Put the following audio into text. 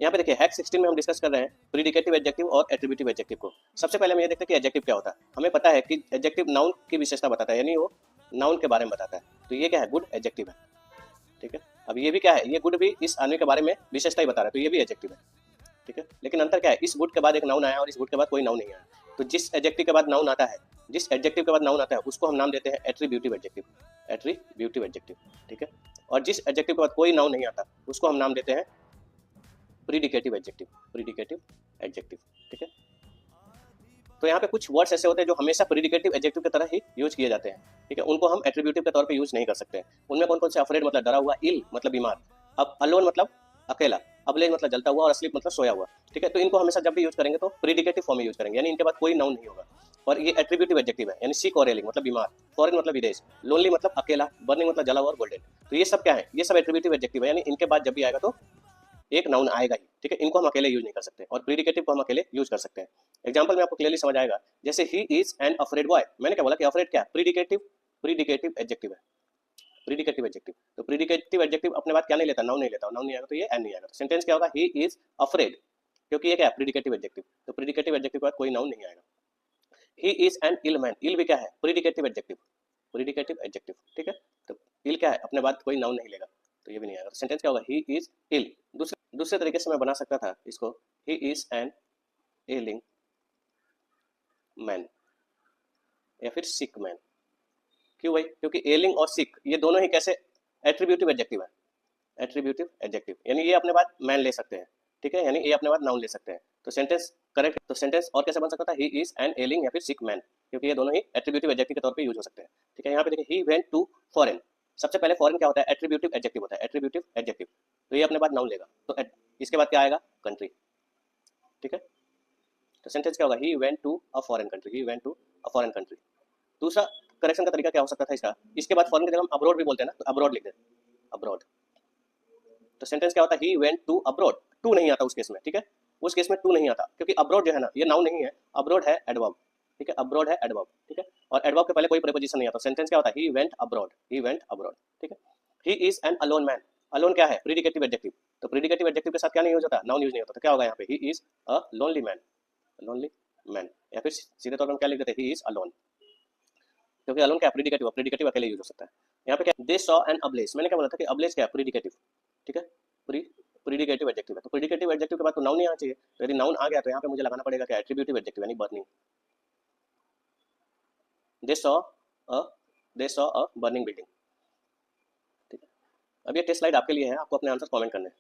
यहाँ पे देखिए हैक 16 में हम डिस्कस कर रहे हैं प्रीडिकेटिव एडजेक्टिव और एट्रीब्यूटिव एडजेक्टिव को। सबसे पहले हम ये देखते हैं कि एडजेक्टिव क्या होता है। हमें पता है कि एडजेक्टिव नाउन की विशेषता बताता है, यानी वो नाउन के बारे में बताता है। तो ये क्या है, गुड एडजेक्टिव है, ठीक है। अब ये भी क्या है, ये गुड भी इस आदमी के बारे में विशेषता ही बता रहा है, तो ये भी एडजेक्टिव है, ठीक है। लेकिन अंतर क्या है, इस गुड के बाद एक नाउन आया और इस गुड के बाद कोई नाउन नहीं आया। तो जिस एडजेक्टिव के बाद नाउन आता है, जिस एडजेक्टिव के बाद नाउन आता है उसको हम नाम देते हैं एट्रीब्यूटिव एडजेक्टिव, एट्रीब्यूटिव एडजेक्टिव, ठीक है। और जिस एडजेक्टिव के बाद कोई नाउन नहीं आता उसको हम नाम देते हैं प्रीडिकेटिव एडजेक्टिव, प्रीडिकेटिव एडजेक्टिव, ठीक है। तो यहाँ पे कुछ वर्ड्स ऐसे होते हैं जो हमेशा प्रीडिकेटिव एडजेक्टिव की तरह ही यूज किए जाते हैं, ठीक है। उनको हम एट्रीब्यूटिव के तौर पे यूज नहीं कर सकते। उनमें कौन कौन से, अफ्रेड मतलब डरा हुआ, इल मतलब बीमार, अब अलोन मतलब अकेला, अबलेज मतलब जलता हुआ और अस्लीप मतलब सोया हुआ, ठीक है। तो इनको हमेशा जब भी यूज करेंगे तो प्रीडिकेटिव फॉर्म में यूज करेंगे, यानी इनके बाद कोई नाउन नहीं होगा। और ये एट्रीब्यूटिव एडजेक्टिव है, यानी सिक और एलिंग मतलब बीमार, फॉरेन मतलब विदेश, लोनली मतलब अकेला, बर्निंग मतलब जला हुआ और गोल्डन। तो ये सब क्या है, ये सब एट्रीब्यूटिव एडजेक्टिव है, यानी इनके बाद जब भी आएगा तो एक नाउन आएगा ही, ठीक है। इनको हम अकेले यूज नहीं कर सकते और प्रीडिकेटिव को हम अकेले यूज कर सकते हैं। एग्जांपल में आपको क्लियरली समझ आएगा, जैसे ही इज एन अफ्रेड बॉय, मैंने क्या बोला कि अफ्रेड क्या है, प्रीडिकेटिव, प्रीडिकेटिव एडजेक्टिव है, प्रीडिकेटिव एडजेक्टिव। तो प्रीडिकेटिव एडजेक्टिव अपने बाद क्या नहीं लेता, नाउन नहीं लेता, नाउन नहीं आएगा तो ये एन नहीं आएगा। तो सेंटेंस क्या होगा, ही इज अफ्रेड, क्योंकि ये क्या है, प्रीडिकेटिव एडजेक्टिव। तो प्रीडिकेटिव एडजेक्टिव के बाद कोई नाउन नहीं आएगा। He is an ill man, ill भी क्या है, प्रीडिकेटिव एडजेक्टिव, प्रीडिकेटिव एडजेक्टिव, ठीक है। तो इल क्या है, अपने बाद कोई नाउन नहीं लेगा, तो ये भी नहीं आएगा। तो सेंटेंस क्या होगा, ही इज इल। दूसरे तरीके से मैं बना सकता था इसको, ही इज एन एलिंग मैन या फिर सिक मैन। क्यों भाई, क्योंकि एलिंग और सिक ये दोनों ही कैसे एट्रीब्यूटिव एडजेक्टिव है, एट्रीब्यूटिव एडजेक्टिव, यानी ये अपने बाद मैन ले सकते हैं, ठीक है, यानी ये अपने बाद नाउन ले सकते हैं। तो सेंटेंस करेक्ट, तो सेंटेंस और कैसे बन सकता था, ही इज एन एलिंग या फिर सिक मैन, क्योंकि ये दोनों ही एट्रीब्यूटिव एडजेक्टिव के तौर पे यूज हो सकते हैं, ठीक है। यहाँ पे देखिए, ही वेंट टू फॉरेन, सबसे पहले फॉरेन क्या होता है, एट्रीब्यूटिव एडजेक्टिव होता है, एट्रीब्यूटिव एडजेक्टिव। तो ये अपने बाद नाउन लेगा, तो इसके बाद क्या आएगा, कंट्री, ठीक है। तो सेंटेंस क्या होगा, he went to a foreign country, he went to a foreign country. दूसरा करेक्शन का तरीका क्या हो सकता था इसका, इसके बाद फॉरेन की जगह हम अब्रॉड भी बोलते हैं ना, तो अब्रॉड लिख दे, अब्रॉड। तो सेंटेंस क्या होता है, he went to abroad, to नहीं आता उस केस में, ठीक है। उस केस में टू नहीं आता, क्योंकि अब्रॉड जो है ना, ये नाउन नहीं है, अब्रॉड है एडवर्ब, ठीक है, अब्रॉड है एडवर्ब, ठीक है। और एडवर्ब के पहले कोई प्रीपोजिशन नहीं आता। सेंटेंस क्या होता है, he went abroad, he went abroad, ठीक है। ही is N alone man, alone क्या है, प्रीडिकेटिव एडजेक्टिव। तो प्रीडिकेटिव एडजेक्टिव के साथ क्या नहीं यूज होता, नाउन यूज नहीं होता। तो क्या होगा यहाँ पे, he is a lonely man, lonely man, या फिर सीधे तौर पर हम क्या लिख देते हैं, ही इज अलोन, क्योंकि अलोन क्या, प्रीडिकेटिव, प्रीडिकेटिव अकेले यूज हो सकता है। यहाँ पे क्या, दे सॉ एन अब्लेज, मैंने क्या बोला था कि अब्लेज क्या है, प्रीडिकेटिव, ठीक है, प्रीडिकेटिव एडजेक्टिव है। तो प्रीडिकेटिव एडजेक्टिव के बाद तो नाउन नहीं आना चाहिए, तो यदि नाउन आ गया तो यहाँ पे मुझे लगाना पड़ेगा क्या, एट्रीब्यूटिव एडजेक्टिव, यानी burning, they saw a they saw a burning building, ठीक है। अब ये टेस्ट स्लाइड आपके लिए है, आपको अपने आंसर कमेंट करने हैं।